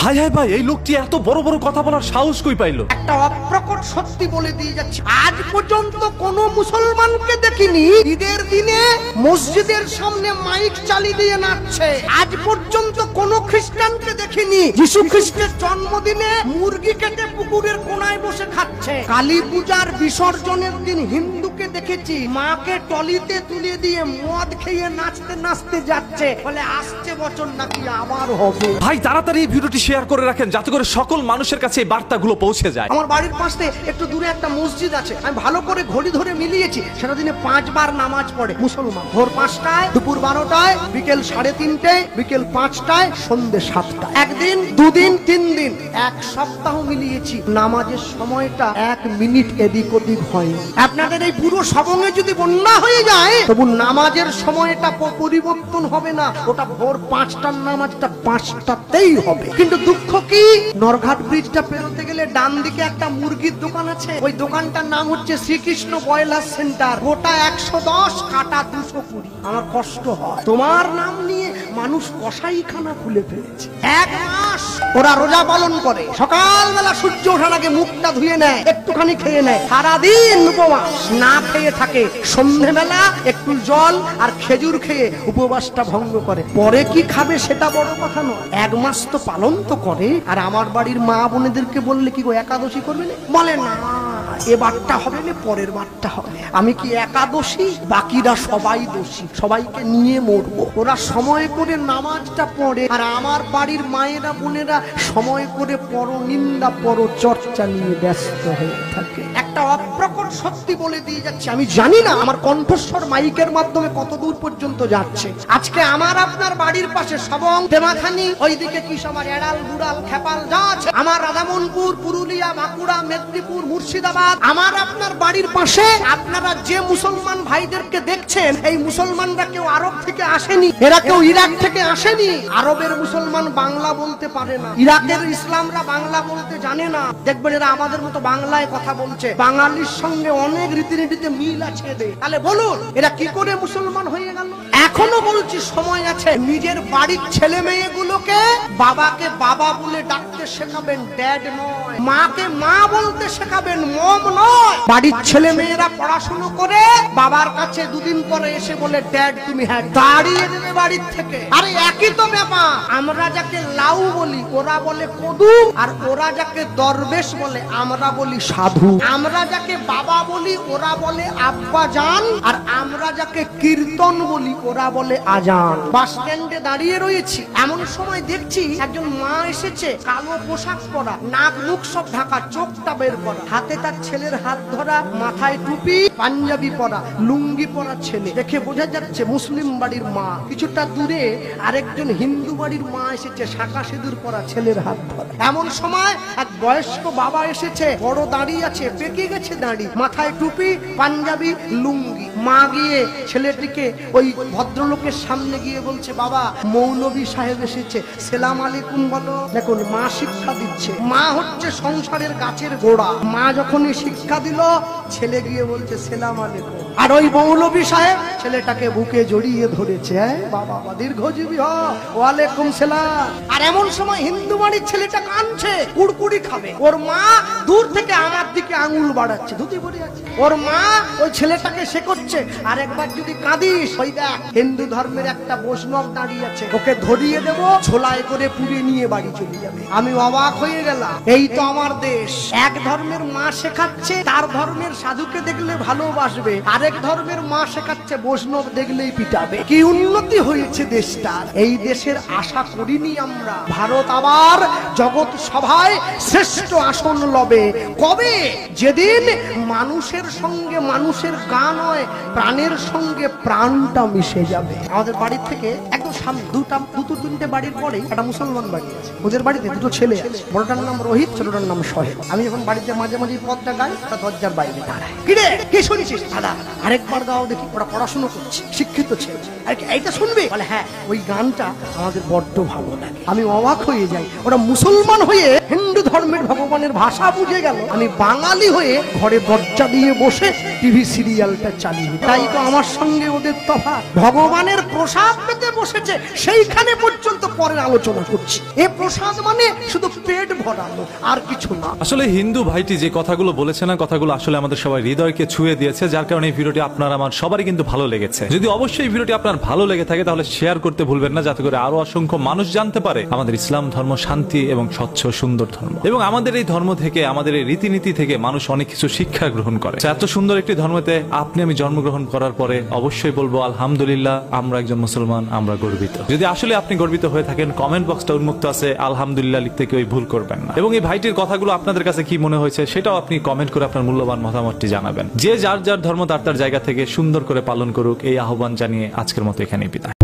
High high ভাই, এই লোকটি এত বড় বড় কথা বলার সাহস কই পাইলো? একটা অপ্রকট সত্যি বলে দিয়ে যাচ্ছি, আজ পর্যন্ত কোন মুসলমানকে দেখিনি ঈদের দিনে মসজিদের সামনে মাইক চালিয়ে দিয়ে নাচছে। আজ পর্যন্ত কোন খ্রিস্টানকে দেখিনি যিশু খ্রিস্টের জন্মদিনে মুরগি কেটে পুকুরের কোনায় বসে খাচ্ছে। কালী পূজার বিসর্জনের দিন হিন্দুকে দেখেছি মাকে টলিতে তুলে দিয়ে মদ খেয়ে নাচতে নাচতে যাচ্ছে, বলে আসছে বছর নাকি আবার হবে। ভাই তাড়াতাড়ি এই ভিডিওটি শেয়ার করে রাখেন যাতে করে সকল মানুষের কাছে এই বার্তাগুলো পৌঁছে যায়। আমার বাড়ির পাশে একটু দূরে একটা মসজিদ আছে, আমি ভালো করে ঘড়ি ধরে মিলিয়েছি, সেটা দিনে 5 বার নামাজ পড়ে মুসলমান। ভোর 5টায়, দুপুর 12টায়, বিকেল 3:30টায়, বিকেল 5টায়, সন্ধ্যে 7টায়। একদিন, দুদিন, 3 দিন, 1 সপ্তাহ মিলিয়েছি, নামাজের সময়টা 1 মিনিট এদিক ওদিক হয়নি। আপনাদের এই পুরো সবঙ্গে যদি বন্যা হয়ে যায় তবু নামাজের সময়টা পরিবর্তন হবে না, ওটা ভোর 5টার নামাজটা 5টাতেই হবে। কিন্তু দুঃখ কি, নরঘাট ব্রিজটা পেরোতে গেলে ডান দিকে একটা মুরগির দোকান আছে, ওই দোকানটার নাম হচ্ছে শ্রীকৃষ্ণ ব্রয়লার সেন্টার। গোটা 110, কাটা 220। আমার কষ্ট হয়, তোমার নাম নিয়ে মানুষ কসাইখানা খুলে ফেলেছে। 1 মাস ওরা রোজা পালন করে, সকালবেলা সূর্য ওঠার আগে মুখটা ধুয়ে নেয়, একটুখানি খেয়ে নেয়, সারাদিন উপবাস না খেয়ে থাকে, সন্ধ্যেবেলা একটু জল আর খেজুর খেয়ে উপবাসটা ভঙ্গ করে। পরে কি খাবে সেটা বড় কথা নয়, 1 মাস তো পালন তো করে। আর আমার বাড়ির মা বোনেদেরকে বললে কি গো একাদশী করবে না, বলে না এবারটা হবে না, পরের বারটা হবে। আমি কি একাদশী? বাকিরা সবাই দোষী, সবাইকে নিয়ে মরবো। ওরা সময় করে নামাজটা পড়ে, আর আমার বাড়ির মায়েরা বোনেরা সময় করে পরনিন্দা পরচর্চা নিয়ে ব্যস্ত হয়ে থাকে। একটা অপ্রকট সত্যি বলে দিয়ে যাচ্ছে, আমি জানি না আমার কণ্ঠস্বর মাইকের মাধ্যমে কত দূর পর্যন্ত যাচ্ছে। আজকে আমার আপনার বাড়ির পাশে সবং, তেমাখানি, ওইদিকে কি সবার এড়াল, বুড়াল, খেপাল যা আছে, আমার রাধামনপুর, পুরুলিয়া, বাঁকুড়া, মেদিনীপুর, মুর্শিদাবাদ, আমার আপনার বাড়ির পাশে আপনারা যে মুসলমান ভাইদেরকে দেখছেন, এই মুসলমানরা কেউ আরব থেকে আসেনি, এরা কেউ ইরাক থেকে আসেনি। আরবের মুসলমান বাংলা বলতে পারে না, ইরাকের ইসলামরা বাংলা বলতে জানে না। দেখবেন এরা আমাদের মতো বাংলায় কথা বলছে, বাঙালির সঙ্গে অনেক রীতিনীতিতে মিল আছে। তাহলে বলুন এরা কি করে মুসলমান হয়ে গেল? এখনো বলছি সময় আছে, নিজের বাড়ির ছেলে মেয়েগুলোকে বাবাকে বাবা বলে ডাকতে শেখাবেন, ড্যাড নয়। মাকে মা বলতে শেখাবেন, মম নয়। বাড়ির ছেলে মেয়েরা পড়াশোনা করে বাবার কাছে 2 দিন পরে এসে বলে ড্যাড তুমি, হ্যাঁ, দাঁড়িয়ে দেবে বাড়ির থেকে। আরে একই তো ব্যাপার, আমরা যাকে লাউ বলি ওরা বলে কদু, আর ওরা যাকে দরবেশ বলে আমরা বলি সাধু। আমরা যাকে বাবা বলি ওরা বলে আব্বা জান, আর আমরা যাকে কীর্তন বলি ওরা বলে আজান। বাস স্ট্যান্ডে দাঁড়িয়ে রয়েছি, এমন সময় দেখছি একজন মা এসেছে, কালো পোশাক পরা, নাক মুখ সব ঢাকা, চোখটা বের করা, হাতে তার ছেলের হাত ধরা, মাথায় টুপি, পাঞ্জাবি পরা, লুঙ্গি পরা ছেলে। দেখে বোঝা যাচ্ছে মুসলিম বাড়ির মা। কিছুটা দূরে আরেকজন হিন্দু বাড়ির মা এসেছে, শাঁখা সিঁদুর পরা, ছেলের হাত ধরা। এমন সময় এক বয়স্ক বাবা এসেছে, বড় দাঁড়িয়ে আছে, পেকে গেছে দাঁড়ি, মাথায় টুপি, পাঞ্জাবি, লুঙ্গি। মা গিয়ে ছেলেটিকে ওই ভদ্রলোকের সামনে গিয়ে বলছে, বাবা মৌলভী সাহেব এসেছে, সেলাম আলাইকুম বলো। দেখুন মা শিক্ষা দিচ্ছে, মা হচ্ছে সংসারের গাছের গোড়া। মা যখনই শিক্ষা দিল, ছেলে গিয়ে বলছে সেলাম আলাইকুম। আর ওই মৌলভী সাহেব ছেলেটাকে বুকে জড়িয়ে ধরেছে, বাবা দীর্ঘজীবী হ, ওয়ালাইকুম সালাম। আর এমন সময় হিন্দু বাড়ির ছেলেটা কাঁদছে, কুড়কুড়ি খাবে, ওর মা দূর থেকে আমার দিকে আঙুল বাড়াচ্ছে, ধুতি পরে আছে। ওর মা ওই ছেলেটাকে শেখাচ্ছে, আর একবার যদি কাঁদিস, ওই দেখ হিন্দু ধর্মের একটা বৈষ্ণব দাঁড়িয়ে আছে, ওকে ধরিয়ে দেব, ঝোলায় করে পুড়ে নিয়ে বাড়ি চলে যাবে। আমি অবাক হয়ে গেলাম, এই তো আমার দেশ। এক ধর্মের মা শেখাচ্ছে তার ধর্মের সাধুকে দেখলে ভালোবাসবে, আরেক ধর্মের মা শেখাচ্ছে বৈষ্ণব দেখলেই পিটাবে। কি উন্নতি হয়েছে দেশটার। এই দেশের আশা করিনি আমরা। ভারত আবার জগৎ সভায় শ্রেষ্ঠ আসন লবে কবে? যেদিন মানুষের সঙ্গে মানুষের গান হয়, প্রাণের সঙ্গে প্রাণটা মিশে যাবে। আমাদের বাড়ির থেকে একদম সামনে দুটো 3টে বাড়ির পরেই একটা মুসলমান বাড়ি আছে, ওদের বাড়িতে 2 ছেলে আছে, বড়টার নাম রোহিত, ছোটটার নাম সোহেল। আমি যখন বাড়িতে মাঝে মাঝে পথটা গাই, ওটা দরজার বাইরে দাঁড়ায়, কিরে কি শুনেছিস? দাদা আরেকবার গাও দেখি। ওরা পড়াশোনা করছে, শিক্ষিত ছেলে। এইটা শুনবে? বলে হ্যাঁ, ওই গানটা আমাদের বড্ড ভালো লাগে। আমি অবাক হয়ে যাই, ওরা মুসলমান হয়ে হিন্দু ধর্মের ভগবানের ভাষা বুঝে গেল, আমি বাঙালি হয়ে ঘরে দরজা দিয়ে বসে টিভি সিরিয়ালটা চালিয়ে। তাই তো আমার সঙ্গে ওদের তফাৎ। ভগবানের প্রসাদ পেতে প্রসাদে বসেছে সেইখানে পর্যন্ত পরের আলোচনা করছি। এ প্রসাদ মানে শুধু পেট ভরানো, আর কিছু না। আসলে হিন্দু ভাইটি যে কথাগুলো বলেছে না, কথাগুলো আসলে আমাদের সবাই হৃদয়কে ছুঁয়ে দিয়েছে, যার কারণে এই ভিডিওটি আপনার আমার সবারই কিন্তু ভালো লেগেছে। যদি অবশ্যই এই ভিডিওটি আপনার ভালো লেগে থাকে তাহলে শেয়ার করতে ভুলবেন না, যাতে করে আরো অসংখ্য মানুষ জানতে পারে আমাদের ইসলাম ধর্ম শান্তি এবং স্বচ্ছ সুন্দর ধর্ম, এবং আমাদের এই ধর্ম থেকে, আমাদের এই রীতিনীতি থেকে মানুষ অনেক কিছু শিক্ষা গ্রহণ করে। এত সুন্দর একটি ধর্মতে আপনি আমি জন্মগ্রহণ করার পরে অবশ্যই বলবো আলহামদুলিল্লাহ, আমরা একজন মুসলমান, আমরা গর্বিত। যদি আসলে আপনি গর্বিত হয়ে থাকেন, কমেন্ট বক্সটা উন্মুক্ত আছে, আলহামদুলিল্লাহ লিখতে কেউ ভুল করবেন না। এবং এই ভাইটির কথাগুলো আপনাদের কাছে কি মনে হয়েছে সেটাও আপনি কমেন্ট করে আপনার মূল্যবান মতামতটি জানাবেন। যে যার যার ধর্ম তার তার জায়গা থেকে সুন্দর করে পালন করুক, এই আহ্বান জানিয়ে আজকের মতো এখানেই বিদায়।